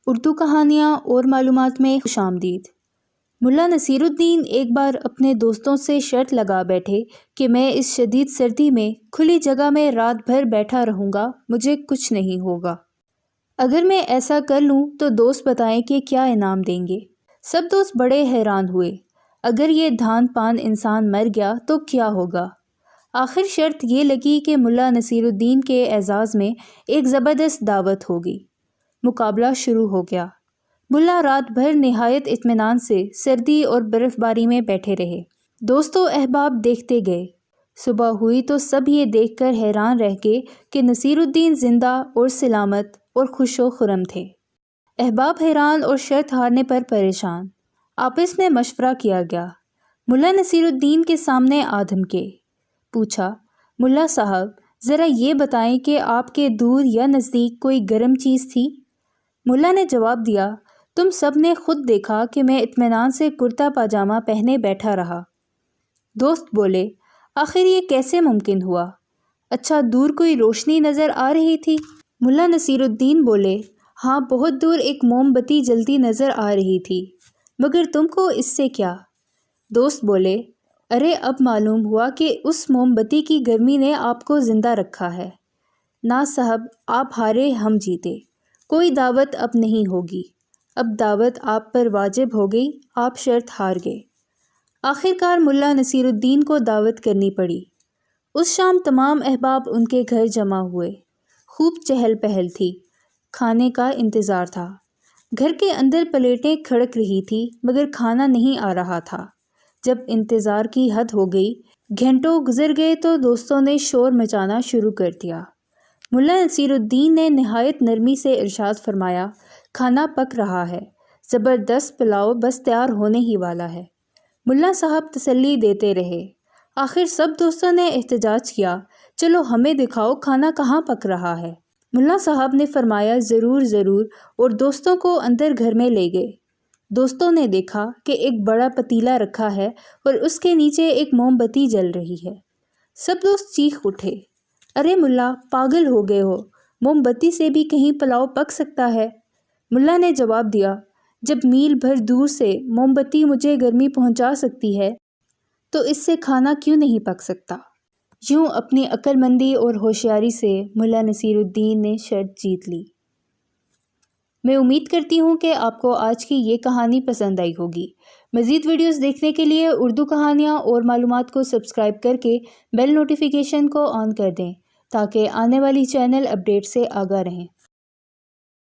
اردو کہانیاں اور معلومات میں خوش آمدید۔ ملا نصیر الدین ایک بار اپنے دوستوں سے شرط لگا بیٹھے کہ میں اس شدید سردی میں کھلی جگہ میں رات بھر بیٹھا رہوں گا، مجھے کچھ نہیں ہوگا۔ اگر میں ایسا کر لوں تو دوست بتائیں کہ کیا انعام دیں گے۔ سب دوست بڑے حیران ہوئے۔ اگر یہ دھان پان انسان مر گیا تو کیا ہوگا؟ آخر شرط یہ لگی کہ ملا نصیر الدین کے اعزاز میں ایک زبردست دعوت ہوگی۔ مقابلہ شروع ہو گیا۔ ملا رات بھر نہایت اطمینان سے سردی اور برف باری میں بیٹھے رہے۔ دوست و احباب دیکھتے گئے۔ صبح ہوئی تو سب یہ دیکھ کر حیران رہ گئے کہ نصیر الدین زندہ اور سلامت اور خوش و خرم تھے۔ احباب حیران اور شرط ہارنے پر پریشان۔ آپس میں مشورہ کیا گیا۔ ملا نصیر الدین کے سامنے آدم کے پوچھا، ملا صاحب ذرا یہ بتائیں کہ آپ کے دور یا نزدیک کوئی گرم چیز تھی؟ ملا نے جواب دیا، تم سب نے خود دیکھا کہ میں اطمینان سے کرتا پاجامہ پہنے بیٹھا رہا۔ دوست بولے، آخر یہ کیسے ممکن ہوا؟ اچھا دور کوئی روشنی نظر آ رہی تھی؟ ملا نصیر الدین بولے، ہاں بہت دور ایک موم بتی جلتی نظر آ رہی تھی، مگر تم کو اس سے کیا؟ دوست بولے، ارے اب معلوم ہوا کہ اس موم بتی کی گرمی نے آپ کو زندہ رکھا ہے۔ نا صاحب آپ ہارے ہم جیتے، کوئی دعوت اب نہیں ہوگی۔ اب دعوت آپ پر واجب ہو گئی، آپ شرط ہار گئے۔ آخرکار ملا نصیر الدین کو دعوت کرنی پڑی۔ اس شام تمام احباب ان کے گھر جمع ہوئے۔ خوب چہل پہل تھی، کھانے کا انتظار تھا۔ گھر کے اندر پلیٹیں کھڑک رہی تھی مگر کھانا نہیں آ رہا تھا۔ جب انتظار کی حد ہو گئی، گھنٹوں گزر گئے تو دوستوں نے شور مچانا شروع کر دیا۔ ملا نصیر الدین نے نہایت نرمی سے ارشاد فرمایا، کھانا پک رہا ہے، زبردست پلاؤ بس تیار ہونے ہی والا ہے۔ ملا صاحب تسلی دیتے رہے۔ آخر سب دوستوں نے احتجاج کیا، چلو ہمیں دکھاؤ کھانا کہاں پک رہا ہے۔ ملا صاحب نے فرمایا، ضرور ضرور، اور دوستوں کو اندر گھر میں لے گئے۔ دوستوں نے دیکھا کہ ایک بڑا پتیلا رکھا ہے اور اس کے نیچے ایک موم بتی جل رہی ہے۔ سب دوست چیخ اٹھے، ارے ملا پاگل ہو گئے ہو، موم بتی سے بھی کہیں پلاؤ پک سکتا ہے؟ ملا نے جواب دیا، جب میل بھر دور سے موم بتی مجھے گرمی پہنچا سکتی ہے تو اس سے کھانا کیوں نہیں پک سکتا؟ یوں اپنی عقل مندی اور ہوشیاری سے ملا نصیر الدین نے شرط جیت لی۔ میں امید کرتی ہوں کہ آپ کو آج کی یہ کہانی پسند آئی ہوگی۔ مزید ویڈیوز دیکھنے کے لیے اردو کہانیاں اور معلومات کو سبسکرائب کر کے بیل نوٹیفیکیشن کو آن کر دیں تاکہ آنے والی چینل اپڈیٹ سے آگاہ رہیں۔